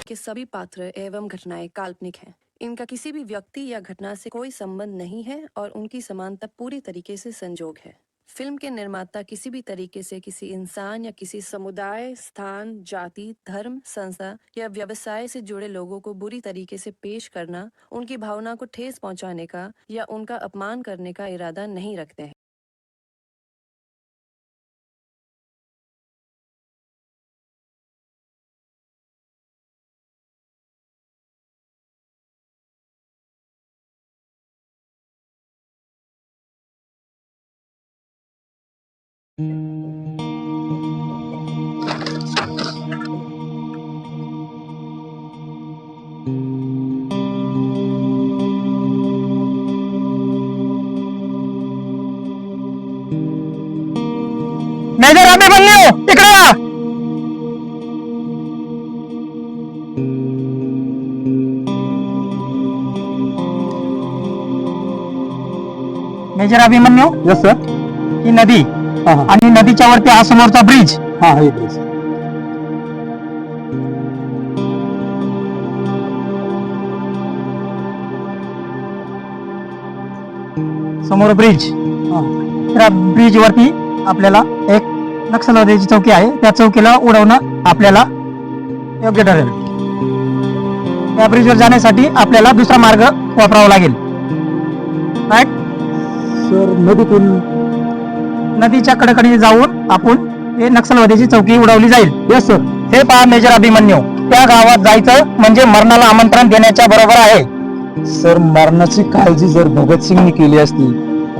के सभी पात्र एवं घटनाएं काल्पनिक हैं। इनका किसी भी व्यक्ति या घटना से कोई संबंध नहीं है और उनकी समानता पूरी तरीके से संजोग है। फिल्म के निर्माता किसी भी तरीके से किसी इंसान या किसी समुदाय, स्थान, जाति, धर्म, संस्था या व्यवसाय से जुड़े लोगों को बुरी तरीके से पेश करना, उनकी भावना को ठेस पहुंचाने का या उनका अपमान करने का इरादा नहीं रखते हैं। मेजर अभिमन्यू इकडे या. मेजर अभिमन्यू. Yes sir. ही नदी आणि नदीच्या वरती हा समोरचा ब्रिज. हा हे ब्रिज. समोर ब्रिज. त्या ब्रिज वरती आपल्याला एक नक्षलवाद्याची चौकी आहे. त्या चौकीला उडवणं आपल्याला योग्य ठरेल. त्या ब्रिजवर जाण्यासाठी आपल्याला दुसरा मार्ग वापरावा लागेल. राईट सर नदीतून नदीच्या कडेकडे जाऊन आपण हे नक्षलवाद्याची चौकी उडवली जाईल. Yes sir. हे पहा मेजर अभिमन्यू, त्या गावात जायचं म्हणजे मरणाला आमंत्रण देण्याच्या बरोबर आहे. सर मरणाची काळजी जर भगतसिंगनी केली असती,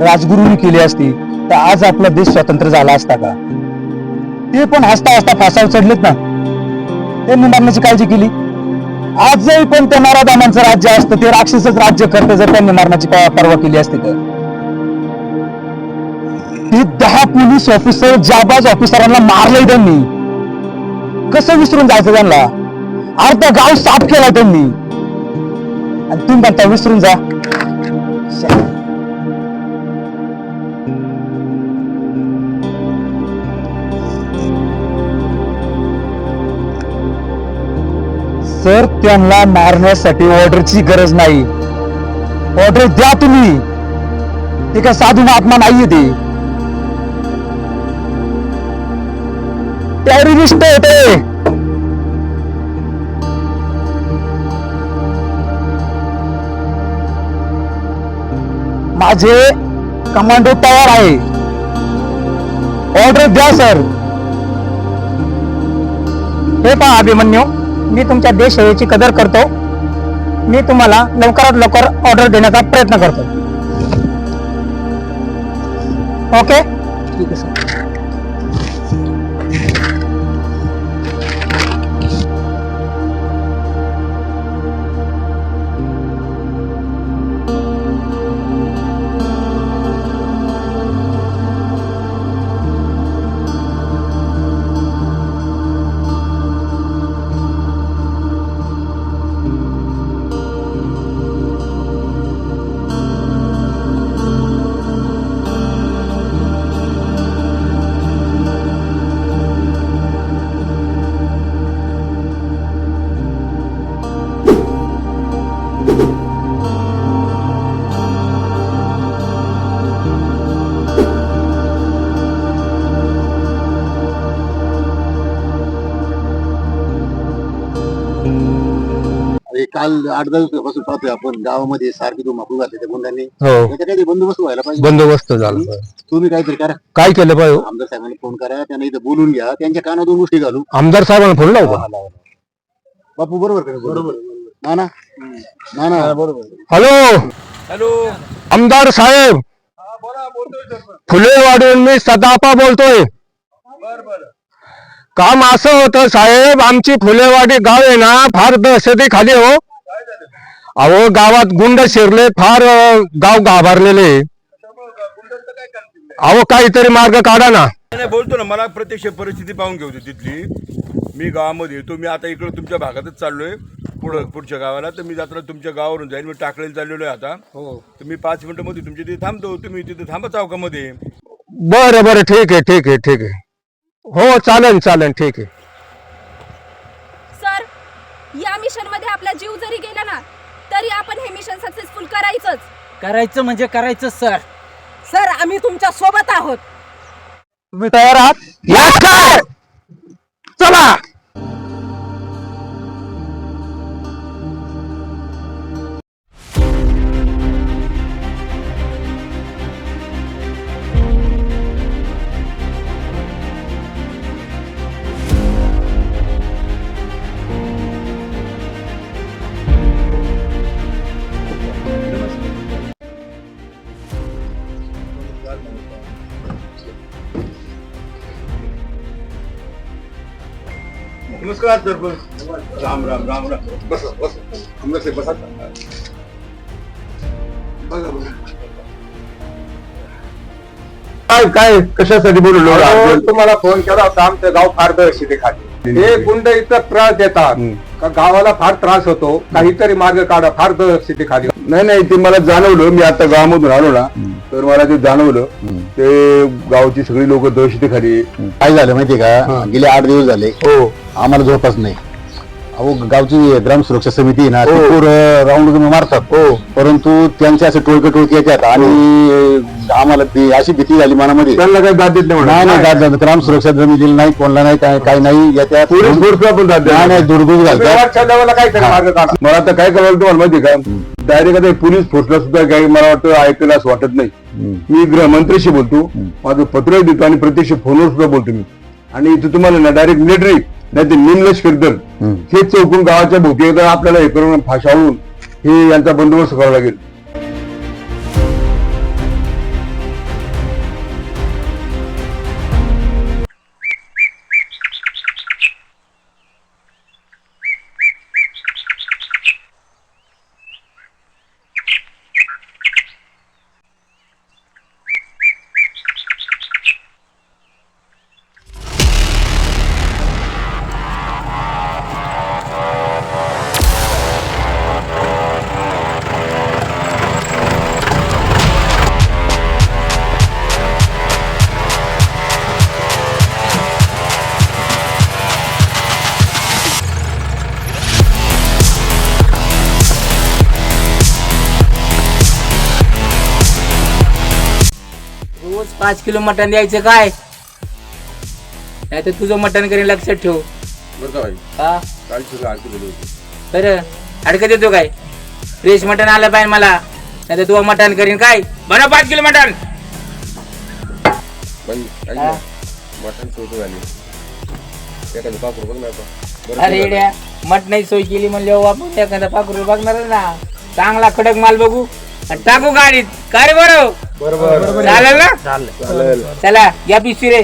राजगुरूंनी केली असती तर आज आपला देश स्वतंत्र झाला असता का? ते पण हसता हसता फासावर चढलेत ना. त्यांनी मरणाची काळजी केली. आजही पण त्या नराधमांचं राज्य असतं, ते राक्षसच राज्य करतं. जर त्यांनी मरणाची पर्वा केली असती तर हे 10 पोलीस ऑफिसर, जाबाज ऑफिसरांना मारलंय त्यांनी. कसं विसरून जायचं त्यांना? अर्धा गाव साफ केला त्यांनी आणि तुम्ही म्हणता विसरून जा. सर त्यांना मारण्यासाठी ऑर्डरची गरज नाही. ऑर्डर द्या तुम्ही. ते काय साधू महात्मा नाहीये, ते टेररिस्ट होते. माझे कमांडो तयार आहे. ऑर्डर द्या सर. हे पहा अभिमन्यू, मी तुमच्या देश सेवेची कदर करतो. मी तुम्हाला लवकरात लवकर ऑर्डर देण्याचा प्रयत्न करतो. ओके. ठीक आहे सर. काल 8-10 दिवसापासून पाहतोय आपण गावामध्ये सारखी धुमाकूळ घातली त्या गुंडांनी. हो, त्याचा काही बंदोबस्त व्हायला पाहिजे. बंदोबस्त झाला. तुम्ही काहीतरी करा. काय केलं पाहिजे? आमदार साहेबांना फोन करा, त्यांना इथं बोलून घ्या, त्यांच्या कानात 2 गोष्टी घालू. आमदार साहेबांना फोन लावू का? बापू बरोबर का? बरोबर. ना ना बरोबर. हॅलो हॅलो, आमदार साहेब, फुलेवाडून मी सदापा बोलतोय. काम असं होतं साहेब, आमची फुलेवाडी गाव आहे ना, फार दहशती खाली हो. अहो गावात गुंड शिरले, फार गाव घाबरलेले. अहो काहीतरी मार्ग काढा ना. नाही बोलतो ना, मला प्रत्यक्ष परिस्थिती पाहून घेऊ दे तिथली. मी गावामध्ये येतो. मी आता इकडे तुमच्या भागातच चाललोय, पुढच्या गावाला. तर मी जाताना तुमच्या गावावरून जाईल. मी टाकळीला चाललेलो आहे आता. तर मी 5 मिनिटं मध्ये तुमच्या तिथे थांबतो. तुम्ही तिथे थांबा चौकामध्ये. बरं बरं, ठीक आहे ठीक आहे ठीक आहे. हो चालेल चालेल, ठीक आहे. सर, या आम्ही आपला जीव जरी गेला ना तरी आपण हे मिशन सक्सेसफुल करायचंच. करायचं म्हणजे करायचं सर. सर आम्ही तुमच्या सोबत आहोत. तुम्ही तयार आहात? याच काय चला. नमस्कार सरपंच. राम राम राम राम. बस बस नमस्ते बसा. बघा बघा काय कशासाठी बोललो? तुम्हाला फोन केला होता. आमचं गाव फार दहशतीखाली हे गुंड इतका त्रास देतात का गावाला फार त्रास होतो. काहीतरी मार्ग काढा. फार दहशतीखाली. नाही नाही ते मला जाणवलं. मी आता गावामधून आलो ना तर मला ते जाणवलं. ते गावची सगळी लोक दहशतीखाली. काय झालं माहितीये का, गेले 8 दिवस झाले हो आम्हाला झोपच नाही. अहो गावची ग्राम सुरक्षा समिती आहे ना, राऊंड मारतात. हो परंतु त्यांचे असे टोळके येतात आणि आम्हाला अशी भीती झाली मनामध्ये. त्यांना काही दाद देत नाही. नाही दाद देत. ग्राम सुरक्षा दिली नाही, कोणाला नाही, काही नाही. याच्यात पोलीस फोर्सला पण दाद देत नाही, दुर्गुण घालतात. काहीतरी मार्ग काढा. मला आता काय करायला तुम्हाला माहिती का, डायरेक्ट आता पोलीस फोर्सला सुद्धा काही मला वाटतं ऐकायला असं वाटत नाही. मी गृहमंत्रीशी बोलतो, माझं पत्र देतो आणि प्रत्यक्ष फोनवर सुद्धा बोलतो मी. आणि इथे तुम्हाला ना डायरेक्ट मिलिटरी नाही ते निमलष्कर दल हे चौकून गावाच्या भोवती आपल्याला हे करून फाशावून हे यांचा बंदोबस्त करावा लागेल. रोज 5 किलो मटण द्यायचं काय, नाही तर तुझं मटण करेन लक्षात ठेव. हा तर अडकत देतो काय, फ्रेश मटण आलं पाहिजे मला, नाही तर तुझं मटण करीन काय. बनव 5 किलो मटण. अरे येड्या, मटणाची सोय केली म्हणले आपण एखादा पाकरू बघणार ना. चांगला कडक माल बघू आणि टाकू गाडीत. काय रे बरोबर चालेल ना. चालेल. चला या पिशवी रे,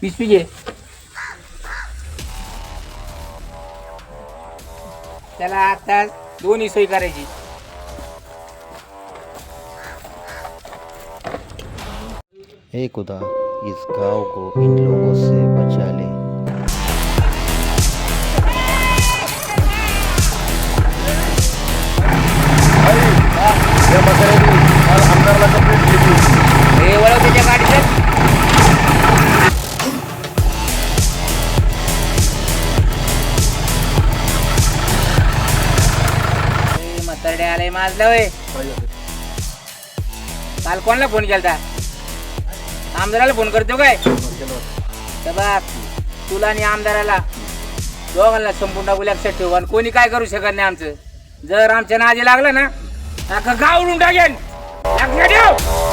पिशवी घे. चला आता दोन्ही सोय करायची. हे खुदा इस गांव को इन लोगों से बचा ले. हे वळव त्याच्या गाडीत. म्हातारडे आलंय माझलं होय. काल कोणाला फोन केलता? आमदाराला फोन करतो काय? तर बघ तुला आणि आमदाराला दोघांना संपूर्ण टाकू लक्षात ठेव. आणि कोणी काय करू शकत नाही आमचं. जर आमच्या नादी लागलं ना अख्खं गाव उडून टाकेन. लक्षात ठेव.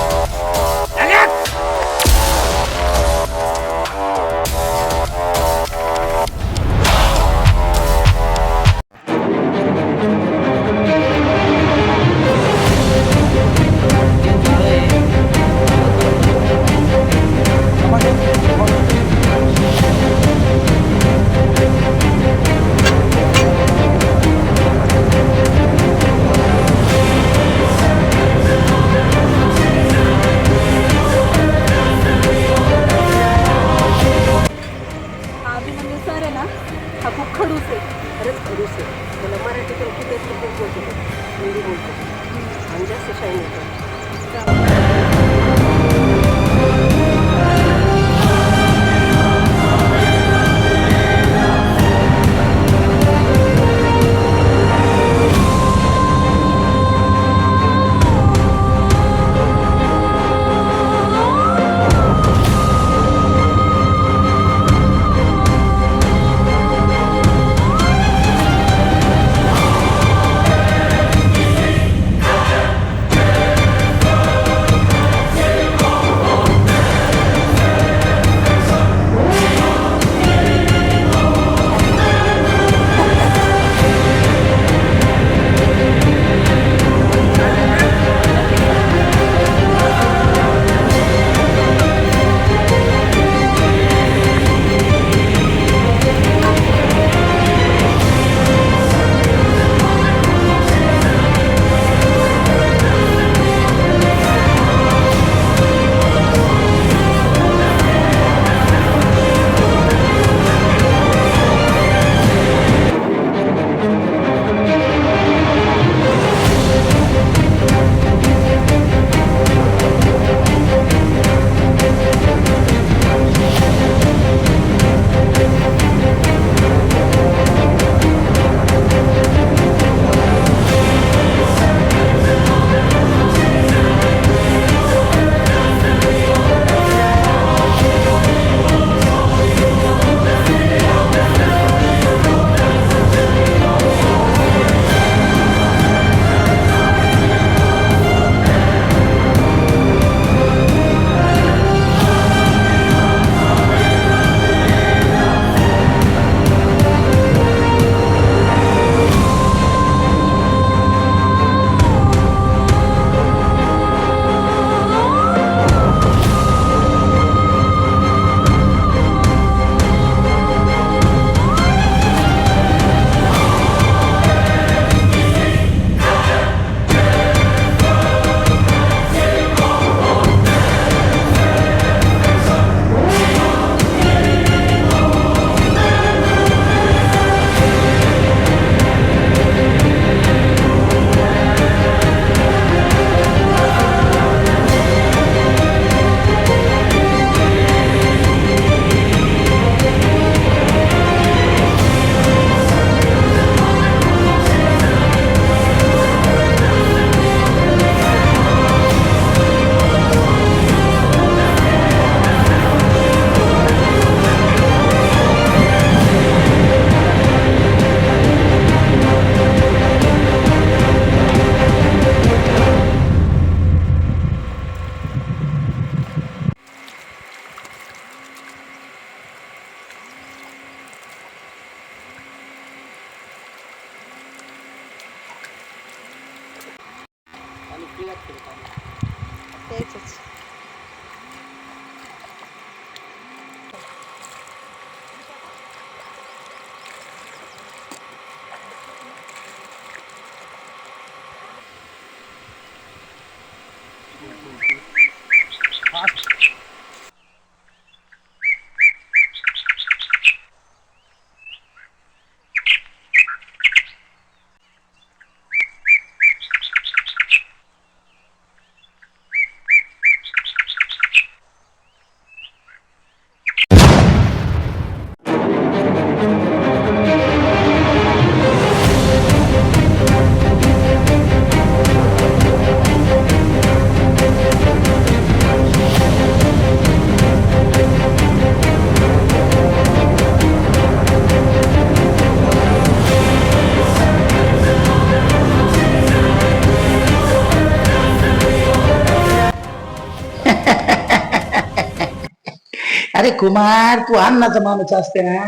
अरे कुमार, तू अन्नाचा माणूस असते ना,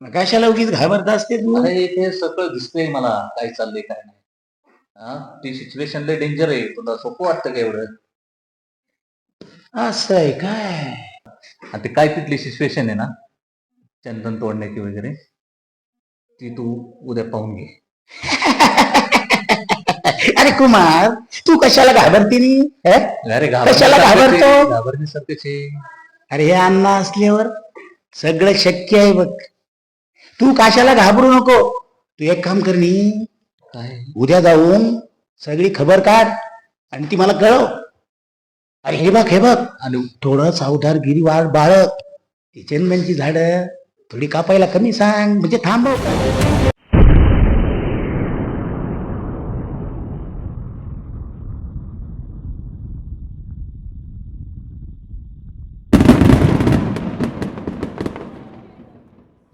मग कशाला उगीच घाबरत असते तू? अरे ते सगळं दिसतंय मला काय चाललंय काय नाही. हा ती सिच्युएशन लय डेंजर आहे. तुला सोपं वाटतं का एवढं? असं आहे काय? आणि ते काय तिथली सिच्युएशन आहे ना, चंदन तोडण्याची वगैरे, ती तू उद्या पाहून घे. अरे कुमार, तू कशाला घाबरती नी? अरे कशाला घाबरतो? घाबरण्यासारखेच आहे. अरे हे अण्णा असल्यावर सगळं शक्य आहे बघ. तू कशाला घाबरू नको. तू एक काम कर नी, काय उद्या जाऊन सगळी खबर काढ आणि ती मला कळव. अरे हे बघ आणि थोडं सावधानगिरी बाळग. ती चंदनची झाडं थोडी कापायला कमी सांग, म्हणजे थांबव.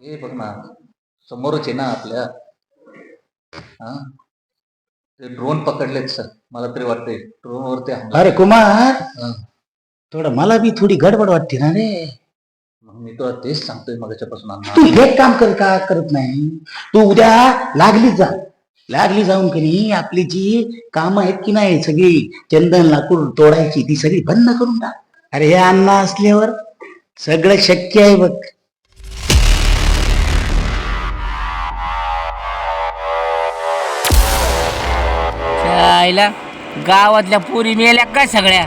हे बघ ना, समोरच आहे ना आपल्या. हा ते ड्रोन पकडलेत सर, मला तरी वाटतंय ड्रोन वरती हमला. अरे कुमार, हा. थोडं मला बी थोडी गडबड वाटते ना रे. मग मी तुला तेच सांगतोय मगाच्यापासून अण्णा. तू हे काम का करत नाही? तू उद्या लागली जाऊन की नाही, आपली जी कामं आहेत की नाही सगळी चंदन लाकूड तोडायची, ती सगळी बंद करून टाक. अरे हे अण्णा असल्यावर सगळं शक्य आहे बघ. आईला गावातल्या पुरी मेल्या काय सगळ्या?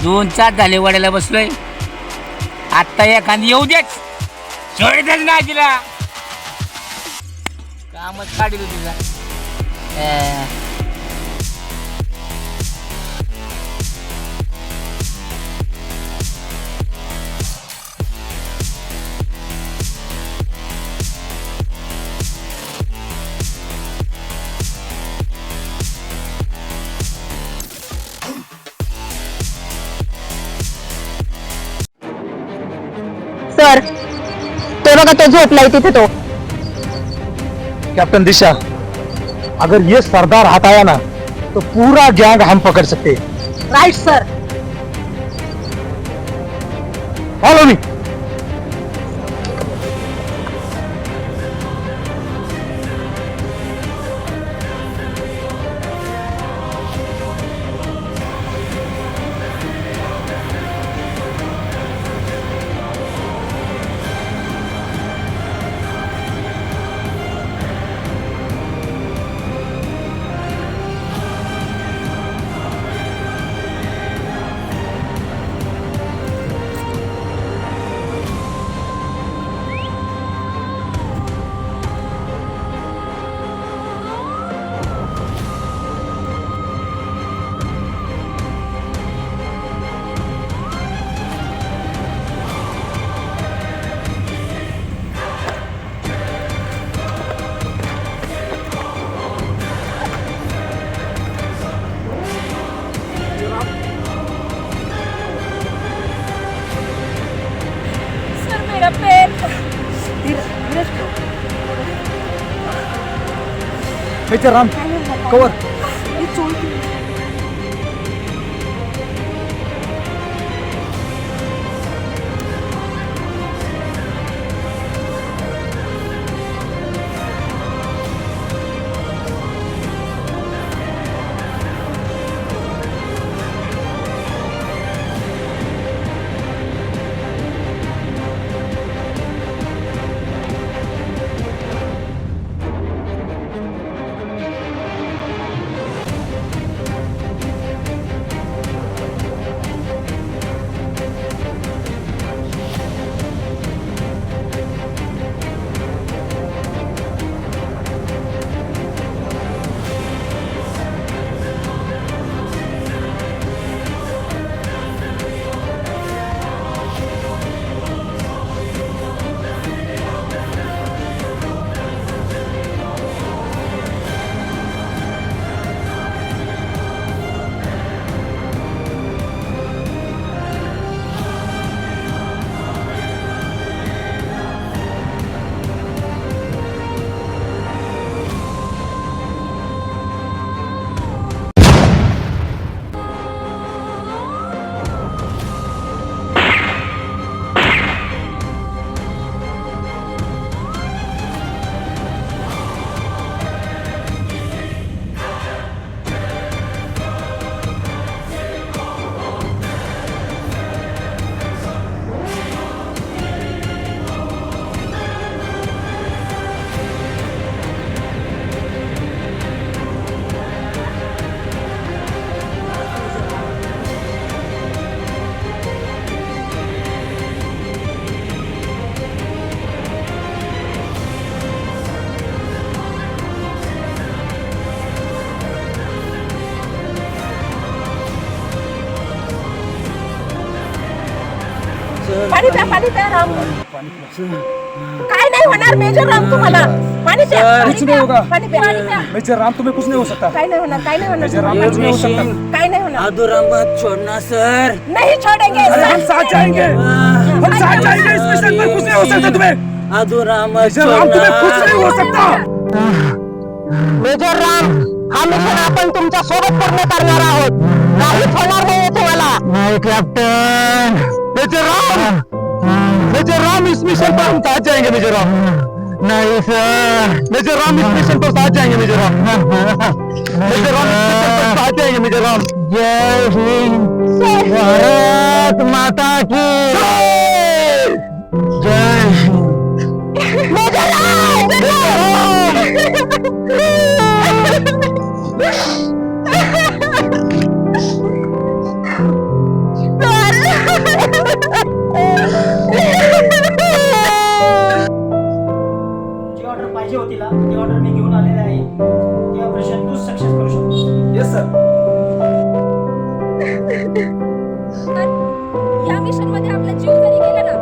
2 तास झाले वड्याला बसलोय. आत्ता एखादी येऊ देच, सोडतच नाही तिला. कामच काढील तिचा. सर, तो बघा, तो झोपलाय तिथे. तो कैप्टन दिशा, अगर ये सरदार हाथ आया ना तो पूरा गैंग हम पकड़ सकते हैं. Right sir. Follow me. Sir मेरा पैर. Major Ram, cover. पाणी प्या राम. काय नाही होणार मेजर राम तुम्हाला. पाणी प्या. पाणी प्या. मेजर राम तुम्हें कुछ नहीं हो सकता. काय नाही होणार. काय नाही होणार. मेजर राम कुछ नहीं हो सकता. काय नाही होणार. आदूराम मत छोड़ना सर. नहीं छोड़ेंगे. हम साथ जाएंगे. हम साथ जाएंगे. इस मिशन में कुछ नहीं हो सकता तुम्हें. आदूराम मत मेजर राम तुम्हें कुछ नहीं हो सकता. मेजर राम, हा मिशन आपण तुमच्या सोबत पूर्ण करणार आहोत. काहीच होणार नाही तुम्हाला. नाही कॅप्टन. मेजर राम इस मिशन पर हम साथ जाएंगे मेजर राम. नहीं सर. मेजर राम इस मिशन पर साथ जाएंगे मेजर राम. मेजर राम इस मिशन पर साथ जाएंगे मेजर राम. जय हिंद. भारत माता की जय हिंद. जी ऑर्डर पाहिजे होती ना ती ऑर्डर मी घेऊन आलेली आहे. ते ऑपरेशन तूच सक्सेस करू शकतो. Yes sir. या मिशन मध्ये आपला जीव जरी गेला ना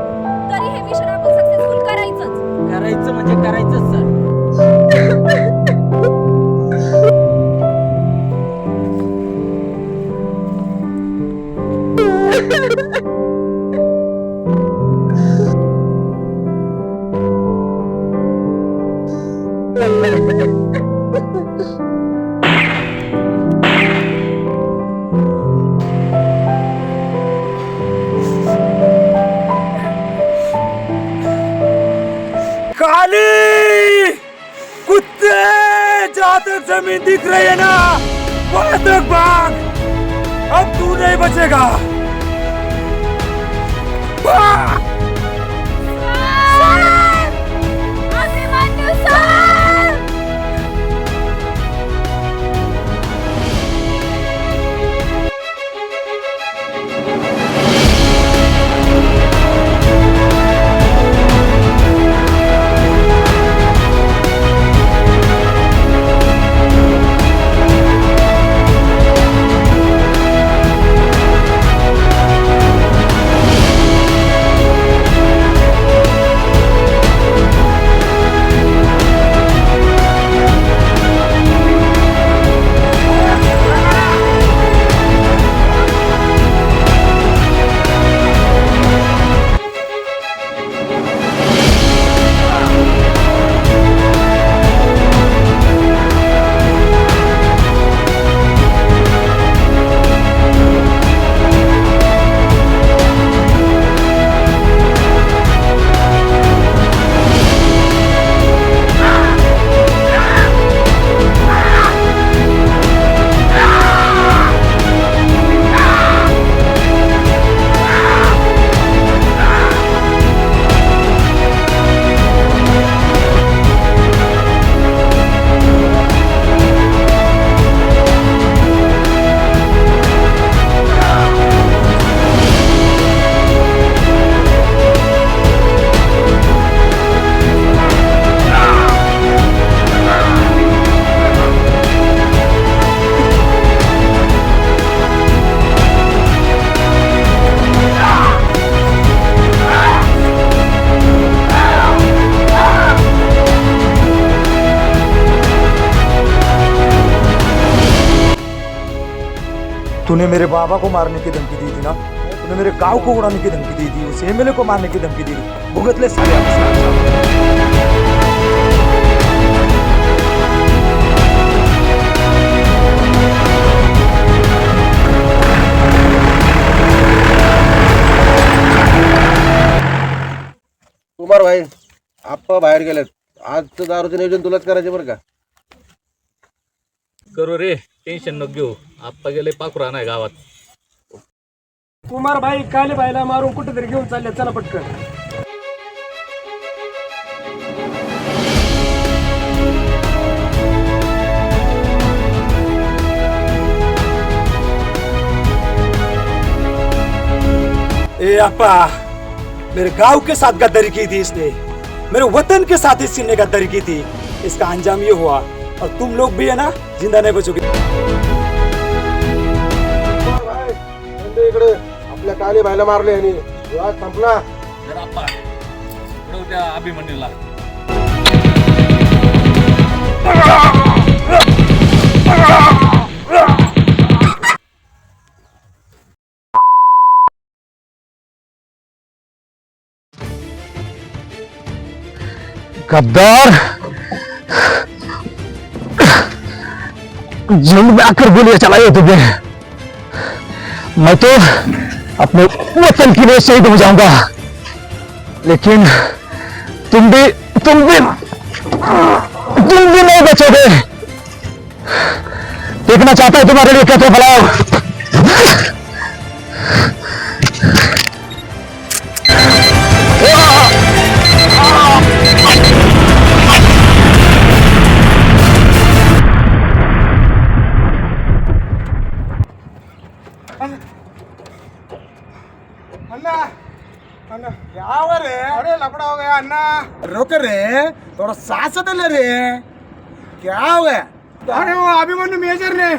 तरी हे मिशन आपण सक्सेसफुल करायचंच. करायचं म्हणजे करायचंच सर. काली कुत्ते जहाँ तक जमीन दिख रही है ना वहां तक भाग. अब तू नहीं बचेगा. भाग. अभिमन्यू सर. तूने मेरे बाबा को मारने की धमकी दी थी ना. तूने मेरे गांव को उड़ाने की धमकी दी थी. उस एमएलए को मारने की धमकी दी थी. भुगत ले साले कुमार भाई आप्पा बाहेर गेलेत. आजचं दारूचं नियोजन तुलाच करायचं बरं का. करू रे, टेन्शन नको घेऊ. आप्पा गेले पाखुरा नाही गावात. कुमार भाई काले भाईला मारून कुठेतरी घेऊन चालले. चला पटकन. ए अप्पा, मेरे गांव के साथ गद्दारी की थी इसने. मेरे वतन के साथ इसने गद्दारी की थी. इसका अंजाम ये हुआ और तुम लोग भी है ना जिंदा नहीं बचोगे. इकडे आपल्या काले भाईला मारले आणि संपला. जरा आप्पा पुढे त्या अभिमन्यूला. गद्दार, झुंड में आकर गोलियां चलाई तुमने. मैं तो अपने वतन के लिए शहीद हो जाऊंगा, लेकिन तुम भी नहीं बचोगे. देखना चाहता है तुम्हारे लिए क्या तो फलाओ. अन्ना अन्ना क्या हुआ रे? अरे लफड़ा हो गया अन्ना. रुक रे, थोड़ा सांस तो ले रे. क्या हो गया? अरे वो अभिमन्यु मेजर ने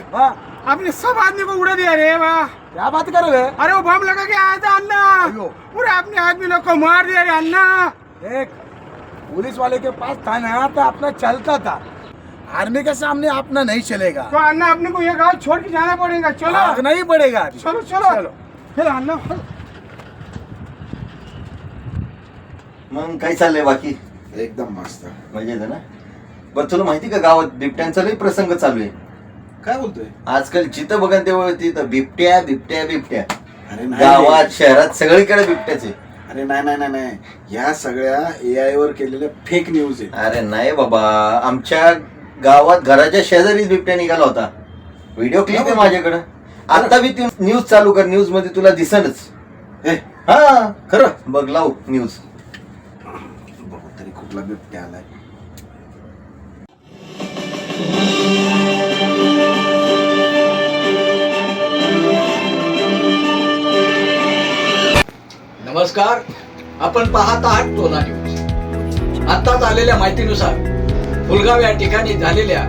अपने सब आदमी को उड़ा दिया रे. वाह, क्या बात कर रहे? अरे वो बम लगा के आया था अन्ना, पूरे अपने आदमी लोग को मार दिया रे अन्ना. देख, पुलिस वाले के पास था ना तो अपना चलता था, आर्मी के सामने अपना नहीं चलेगा. तो अन्ना अपने को ये गाँव छोड़ के जाना पड़ेगा. चलो, नहीं पड़ेगा. चलो चलो चलो चलो अन्ना. मग काय चाललंय बाकी? एकदम मस्त. मजेत आहे ना? बरं, तुला माहिती का गावात बिबट्यांचा लई प्रसंग चालू आहे. काय बोलतोय? आजकाल जिथं बघा तेव्हा तिथं बिबट्या बिबट्या बिबट्या. अरे नाही गावात शहरात सगळीकडे बिबट्याचे. अरे नाही नाही नाही नाही, ह्या सगळ्या AI वर केलेल्या फेक न्यूज आहे. अरे नाही बाबा, आमच्या गावात घराच्या शेजारीच बिबट्या निघाला होता. व्हिडिओ क्लिप आहे माझ्याकडे. आता बी ती न्यूज चालू कर, न्यूज मध्ये तुला दिसणच. हा खरं बघ, लावू न्यूज. तरी कुठला बिबट्या आलाय? नमस्कार, आपण पाहत आहात टोला न्यूज. आताच आलेल्या माहितीनुसार फुलगाव या ठिकाणी झालेल्या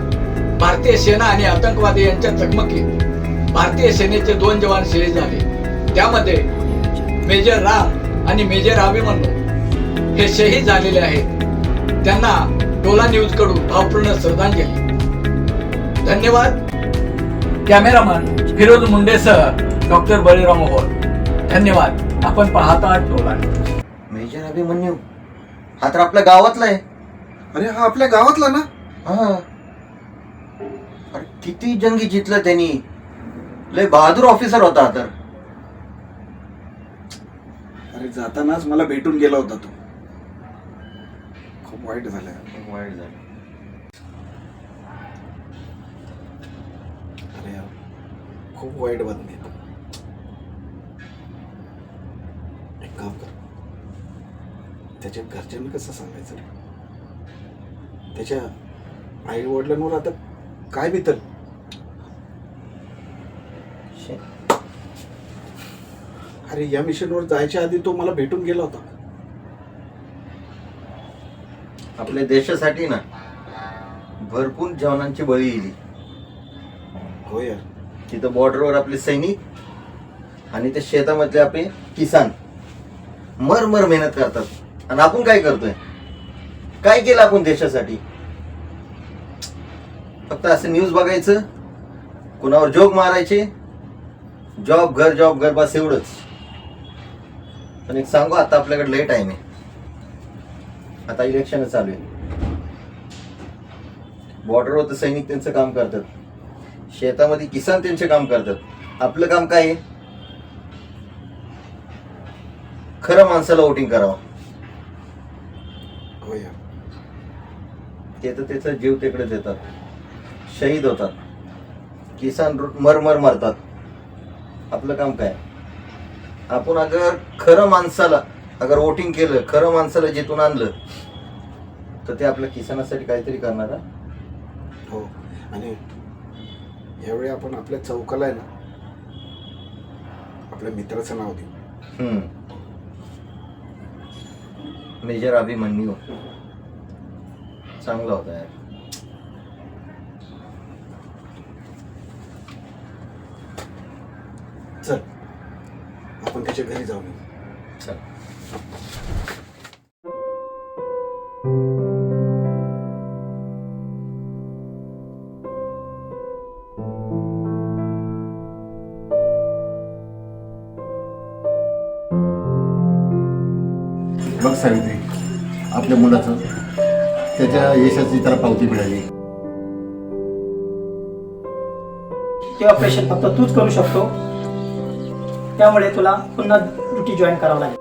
भारतीय सेना आणि आतंकवादी यांच्या चकमकीत भारतीय सेनेचे 2 जवान शहीद झाले. त्यामध्ये मेजर राम आणि मेजर अभिमन्यू हे शहीद झालेले आहेत. त्यांना टोला न्यूज कडून भावपूर्ण श्रद्धांजली. धन्यवाद. कॅमेरामन फिरोज मुंडेसह डॉक्टर बळीराम ओहोळ. धन्यवाद. आपण पाहत आहात टोला न्यूज. मेजर अभिमन्यू हा तर आपल्या गावातला आहे. अरे हा आपल्या गावातला ना? हा. अरे किती जंगी जितलं त्यांनी. लय बहादूर ऑफिसर होता हा तर. अरे जातानाच मला भेटून गेला होता तो. खूप वाईट झालं. खूप वाईट झालं. अरे यार, खूप वाईट बातमी. एक काम कर, त्याच्या घरच्यांना कसं सांगायचं रे? त्याच्या आई वडिलांवर आता काय बितल? अरे या मिशनवर जायच्या आधी तो मला भेटून गेला होता. आपल्या देशासाठी ना भरपूर जवानांची बळी दिली. हो यार. तिथं बॉर्डरवर आपले सैनिक आणि त्या शेतामधले आपले किसान मर मेहनत करतात. आणि आपण काय करतोय? काय केलं आपण देशासाठी? फक्त असं न्यूज बघायचं, कुणावर जोक मारायचे, जॉब घर बस एवढंच. पण एक सांगू, आता आपल्याकडे लय टाइम आहे. आता इलेक्शन चालू आहे. बॉर्डरवर तर सैनिक त्यांचं काम करतात, शेतामध्ये किसान त्यांचे काम करतात. आपलं काम काय आहे? खरं माणसाला वोटिंग करावं. हो यार. ते तर त्याचा जीव तिकडे देतात, शहीद होतात, किसान मर मरतात. आपलं काम काय? आपण अगर खरं माणसाला अगर वोटिंग केलं, खरं माणसाला जिथून आणलं, तर ते आपल्या किसानासाठी काहीतरी करणार. हो. आणि यावेळी आपण आपल्या चौकाला आहे ना आपल्या मित्राचं नाव देऊ. मेजर अभिमन्यू चांगला होता यार. चल आपण त्याच्या घरी जाऊ. बघ सावित्री, आपल्या मुलाचं त्याच्या यशाची त्याला पावती मिळाली. ते ऑपरेशन फक्त तूच करू शकतो, त्यामुळे तुला पुन्हा ड्युटी जॉईन करावं लागेल.